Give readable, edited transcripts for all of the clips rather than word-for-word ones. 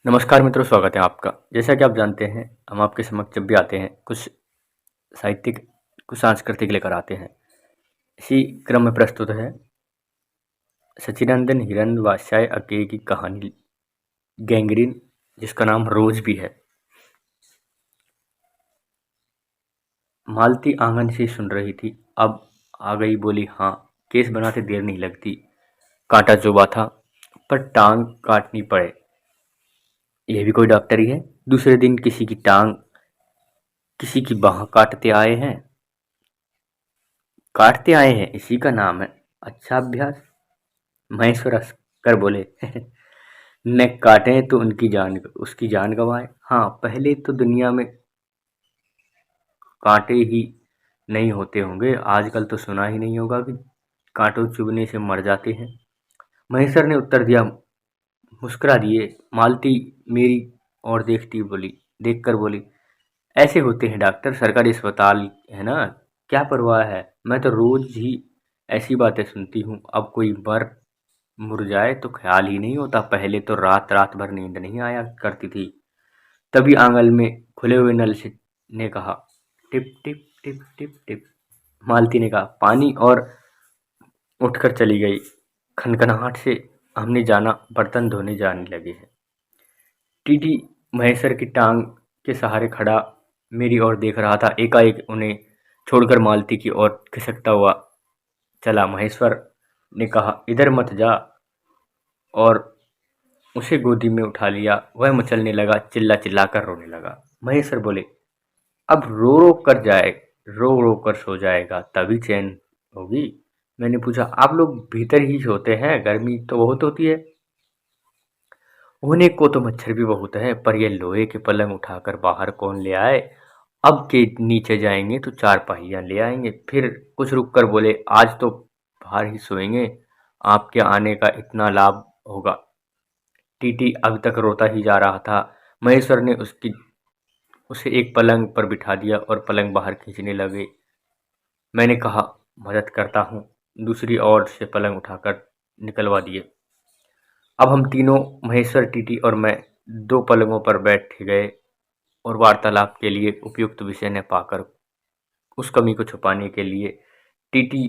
नमस्कार मित्रों, स्वागत है आपका। जैसा कि आप जानते हैं, हम आपके समक्ष जब भी आते हैं कुछ साहित्यिक, कुछ सांस्कृतिक लेकर आते हैं। इसी क्रम में प्रस्तुत है सच्चिदानंद हिरण्यवासाय अकेय की कहानी गैंग्रीन, जिसका नाम रोज भी है। मालती आंगन से सुन रही थी, अब आ गई, बोली, हाँ, केस बनाते देर नहीं लगती। कांटा चुभा था, पर टांग काटनी पड़े, यह भी कोई डॉक्टर ही है। दूसरे दिन किसी की टांग, किसी की बाह काटते आए हैं, इसी का नाम है अच्छा अभ्यास। महेश्वर हंस कर बोले, न काटे तो उसकी जान गंवाए। हाँ, पहले तो दुनिया में कांटे ही नहीं होते होंगे, आजकल तो सुना ही नहीं होगा कि कांटों चुभने से मर जाते हैं। महेश्वर ने उत्तर दिया, मुस्कुरा दिए। मालती मेरी ओर देखकर बोली, ऐसे होते हैं डॉक्टर, सरकारी अस्पताल है ना, क्या परवाह है। मैं तो रोज ही ऐसी बातें सुनती हूँ, अब कोई मर मुर जाए तो ख्याल ही नहीं होता। पहले तो रात रात भर नींद नहीं आया करती थी। तभी आंगन में खुले हुए नल से ने कहा, टिप टिप टिप टिप टिप। मालती ने कहा, पानी, और उठकर चली गई। खनखनाहट से हमने जाना बर्तन धोने जाने लगे हैं। टीटी महेश्वर की टांग के सहारे खड़ा मेरी ओर देख रहा था। एकाएक उन्हें छोड़कर मालती की ओर खिसकता हुआ चला। महेश्वर ने कहा, इधर मत जा, और उसे गोदी में उठा लिया। वह मचलने लगा, चिल्ला चिल्ला कर रोने लगा। महेश्वर बोले, अब रो रो कर सो जाएगा, तभी चैन होगी। मैंने पूछा, आप लोग भीतर ही सोते हैं, गर्मी तो बहुत होती है। होने को तो मच्छर भी बहुत है, पर यह लोहे के पलंग उठाकर बाहर कौन ले आए। अब के नीचे जाएंगे तो चार पहिया ले आएंगे। फिर कुछ रुक कर बोले, आज तो बाहर ही सोएंगे, आपके आने का इतना लाभ होगा। टीटी अब तक रोता ही जा रहा था। महेश्वर ने उसे एक पलंग पर बिठा दिया और पलंग बाहर खींचने लगे। मैंने कहा, मदद करता हूँ। दूसरी ओर से पलंग उठाकर निकलवा दिए। अब हम तीनों, महेश्वर, टीटी और मैं, दो पलंगों पर बैठ गए और वार्तालाप के लिए उपयुक्त विषय न पाकर उस कमी को छुपाने के लिए टीटी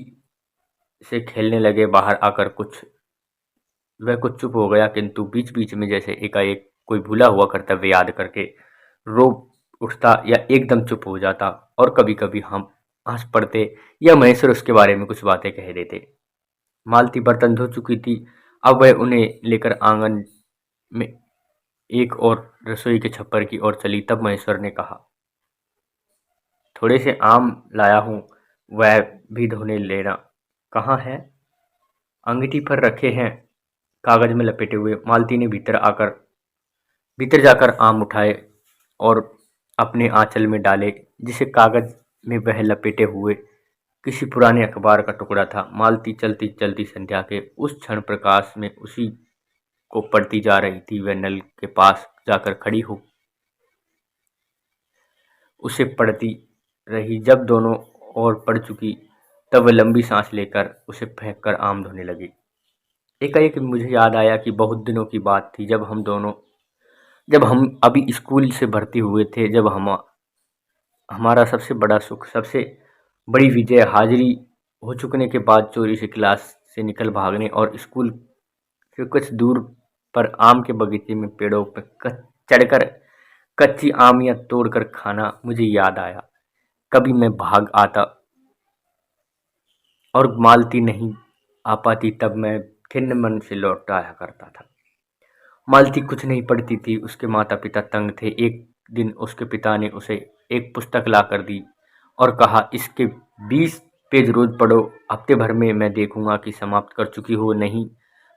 से खेलने लगे। बाहर आकर वह कुछ चुप हो गया, किंतु बीच बीच में जैसे एकाएक कोई भूला हुआ कर्तव्य याद करके रो उठता या एकदम चुप हो जाता, और कभी कभी हम हंस पड़ते या महेश्वर उसके बारे में कुछ बातें कह देते। मालती बर्तन धो चुकी थी, अब वह उन्हें लेकर आंगन में एक और रसोई के छप्पर की ओर चली। तब महेश्वर ने कहा, थोड़े से आम लाया हूँ, वह भी धोने लेना। कहाँ है। अंगीठी पर रखे हैं, कागज में लपेटे हुए। मालती ने भीतर जाकर आम उठाए और अपने आंचल में डाले, जिसे कागज में वह लपेटे हुए किसी पुराने अखबार का टुकड़ा था। मालती चलती चलती संध्या के उस क्षण प्रकाश में उसी को पढ़ती जा रही थी। वह नल के पास जाकर खड़ी हो उसे पढ़ती रही। जब दोनों ओर पढ़ चुकी, तब वह लंबी सांस लेकर उसे फेंक कर आम धोने लगी। एकाएक मुझे याद आया कि बहुत दिनों की बात थी, जब हम अभी स्कूल से भर्ती हुए थे, जब हमारा सबसे बड़ा सुख, सबसे बड़ी विजय, हाजिरी हो चुकने के बाद चोरी से क्लास से निकल भागने और स्कूल से कुछ दूर पर आम के बगीचे में पेड़ों पर चढ़कर कच्ची आमियां तोड़कर खाना मुझे याद आया। कभी मैं भाग आता और मालती नहीं आ पाती, तब मैं खिन्न मन से लौट आया करता था। मालती कुछ नहीं पढ़ती थी, उसके माता पिता तंग थे। एक दिन उसके पिता ने उसे एक पुस्तक ला कर दी और कहा, इसके 20 पेज रोज पढ़ो, हफ्ते भर में मैं देखूंगा कि समाप्त कर चुकी हो, नहीं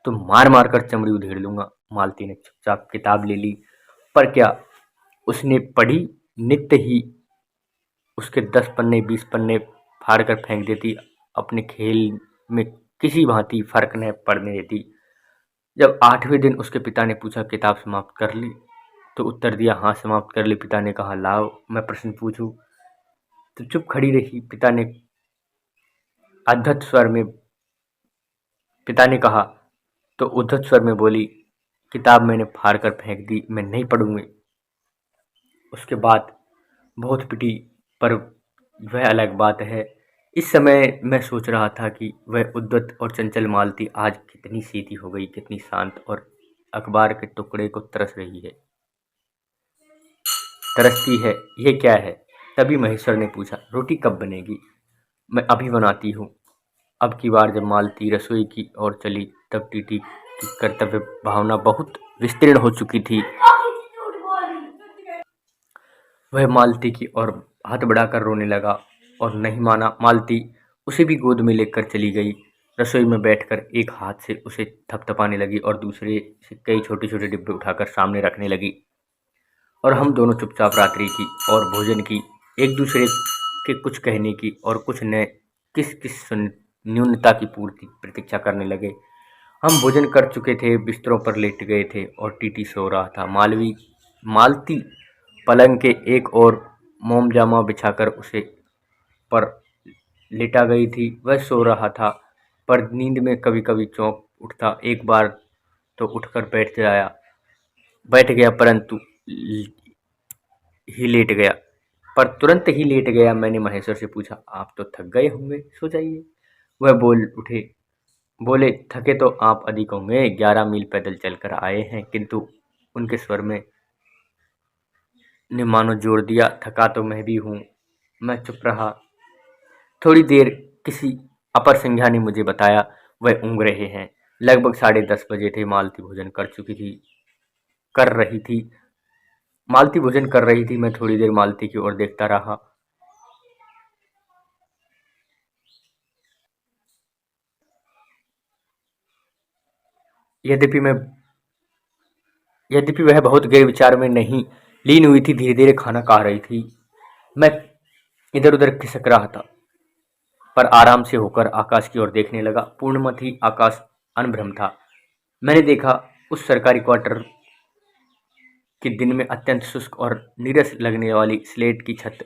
तो मार मार कर चमड़ी उधेड़ लूंगा। मालती ने चुपचाप किताब ले ली, पर क्या उसने पढ़ी। नित्य ही उसके 10 पन्ने 20 पन्ने फाड़ कर फेंक देती, अपने खेल में किसी भांति फर्क न पड़ने देती। जब 8वें दिन उसके पिता ने पूछा, किताब समाप्त कर ली, तो उत्तर दिया, हाँ समाप्त कर ली। पिता ने कहा, लाओ मैं प्रश्न पूछूं, तो चुप खड़ी रही। पिता ने कहा, तो उद्धत स्वर में बोली, किताब मैंने फाड़ कर फेंक दी, मैं नहीं पढ़ूंगी। उसके बाद बहुत पिटी, पर वह अलग बात है। इस समय मैं सोच रहा था कि वह उद्धत और चंचल मालती आज कितनी सीधी हो गई, कितनी शांत और अखबार के टुकड़े को तरस रही है, तरसती है। ये क्या है? तभी महेश्वर ने पूछा, रोटी कब बनेगी? मैं अभी बनाती हूँ। अब की बार जब मालती रसोई की ओर चली तब टीटी की कर्तव्य भावना बहुत विस्तीर्ण हो चुकी थी। वह मालती की ओर हाथ बढ़ाकर रोने लगा और नहीं माना। मालती उसे भी गोद में लेकर चली गई। रसोई में बैठकर एक हाथ से उसे थपथपाने लगी और दूसरे से कई छोटे छोटे डिब्बे उठाकर सामने रखने लगी। और हम दोनों चुपचाप रात्रि की और भोजन की, एक दूसरे के कुछ कहने की और कुछ न किस किस न्यूनता की पूर्ति प्रतीक्षा करने लगे। हम भोजन कर चुके थे, बिस्तरों पर लेट गए थे और टीटी सो रहा था। मालती पलंग के एक ओर मोमजामा बिछाकर उसे पर लेटा गई थी। वह सो रहा था, पर नींद में कभी कभी चौंक उठता। एक बार तो उठकर बैठ गया, परंतु ही लेट गया पर तुरंत ही लेट गया। मैंने महेश्वर से पूछा, आप तो थक गए होंगे, सो जाइए। वह बोले, थके तो आप अधिक होंगे, 11 मील पैदल चलकर आए हैं। किंतु उनके स्वर में ने मानो जोर दिया, थका तो मैं भी हूँ। मैं चुप रहा। थोड़ी देर किसी अपर संज्ञा ने मुझे बताया, वह ऊँघ रहे हैं। लगभग 10:30 बजे थे। मालती भोजन कर रही थी। मैं थोड़ी देर मालती की ओर देखता रहा। यद्यपि मैं यद्यपि वह बहुत गहरे विचार में नहीं लीन हुई थी, धीरे धीरे खाना खा रही थी। मैं इधर उधर खिसक रहा था, पर आराम से होकर आकाश की ओर देखने लगा। पूर्णमथी आकाश अनभ्रम था। मैंने देखा उस सरकारी क्वार्टर कि दिन में अत्यंत शुष्क और नीरस लगने वाली स्लेट की छत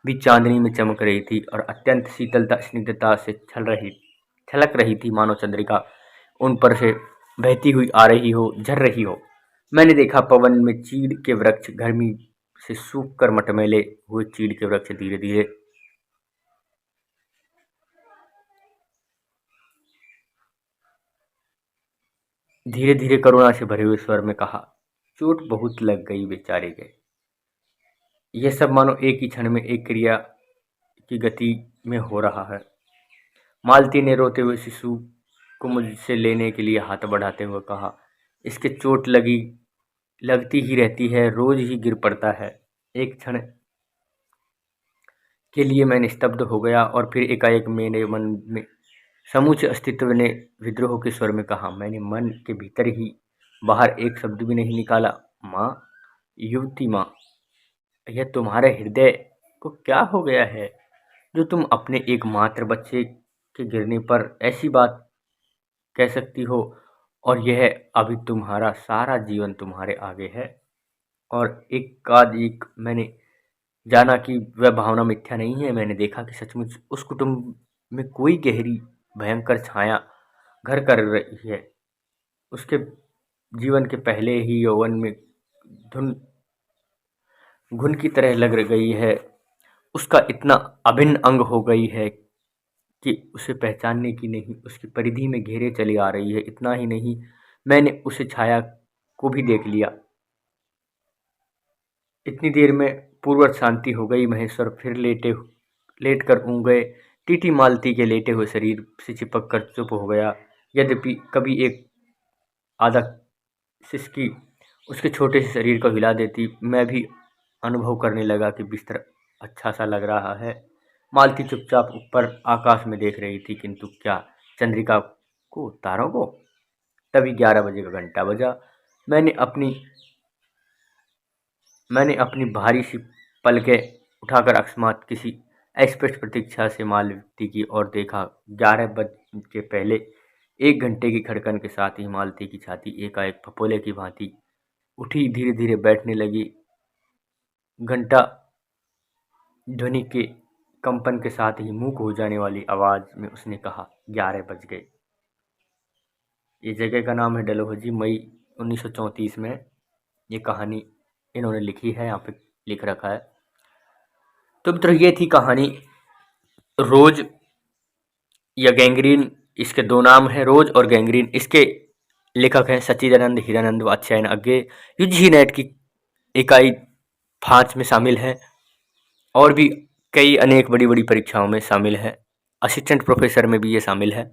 भी चांदनी में चमक रही थी और अत्यंत शीतलता स्निग्धता से छलक रही थी, मानो चंद्रिका उन पर से बहती हुई आ रही हो, झर रही हो। मैंने देखा पवन में चीड़ के वृक्ष, गर्मी से सूख कर मटमैले हुए चीड़ के वृक्ष धीरे धीरे करुणा से भरे हुए स्वर में कहा, चोट बहुत लग गई बेचारे के। यह सब मानो एक ही क्षण में एक क्रिया की गति में हो रहा है। मालती ने रोते हुए शिशु को मुझसे लेने के लिए हाथ बढ़ाते हुए कहा, इसके चोट लगती ही रहती है, रोज ही गिर पड़ता है। एक क्षण के लिए मैं निस्तब्ध हो गया और फिर एकाएक मेरे मन में समूचे अस्तित्व ने विद्रोह के स्वर में कहा, मैंने मन के भीतर ही बाहर एक शब्द भी नहीं निकाला, माँ, युवती माँ, यह तुम्हारे हृदय को क्या हो गया है जो तुम अपने एकमात्र बच्चे के गिरने पर ऐसी बात कह सकती हो? और यह अभी तुम्हारा सारा जीवन तुम्हारे आगे है। और एकाएक मैंने जाना कि वह भावना मिथ्या नहीं है। मैंने देखा कि सचमुच उस कुटुंब में कोई गहरी भयंकर छाया घर कर रही है। उसके जीवन के पहले ही यौवन में धुन घुन की तरह लग गई है। उसका इतना अभिन्न अंग हो गई है कि उसे पहचानने की नहीं, उसकी परिधि में घेरे चली आ रही है। इतना ही नहीं, मैंने उसे छाया को भी देख लिया। इतनी देर में पूर्ववत शांति हो गई। महेश्वर फिर लेट कर ऊँघ गए। टीटी मालती के लेटे हुए शरीर से चिपक कर चुप हो गया। यद्यपि कभी एक आधा सिसकी उसके छोटे से शरीर को हिला देती, मैं भी अनुभव करने लगा कि बिस्तर अच्छा सा लग रहा है। मालती चुपचाप ऊपर आकाश में देख रही थी, किंतु क्या चंद्रिका को, तारों को? तभी 11 बजे का घंटा बजा। मैंने अपनी मैंने अपनी भारी सी पलकें उठाकर अकस्मात किसी अस्पष्ट प्रतीक्षा से मालती की ओर देखा। 11 बज के पहले 1 घंटे की खड़कन के साथ ही मालती की छाती एकाएक फपोले की भांति उठी, धीरे धीरे बैठने लगी। घंटा ध्वनि के कंपन के साथ ही मूक हो जाने वाली आवाज में उसने कहा, 11 बज गए। ये जगह का नाम है डलहौजी। मई 1934 में ये कहानी इन्होंने लिखी है, यहाँ पे लिख रखा है। तो मित्रों ये थी कहानी रोज या गैंग्रीन। इसके दो नाम हैं, रोज और गैंग्रीन। इसके लेखक हैं सच्चिदानंद हीरानंद वात्स्यायन अज्ञे। यूजीसी नेट की इकाई 5 में शामिल है और भी कई अनेक बड़ी बड़ी परीक्षाओं में शामिल है। असिस्टेंट प्रोफेसर में भी ये शामिल है।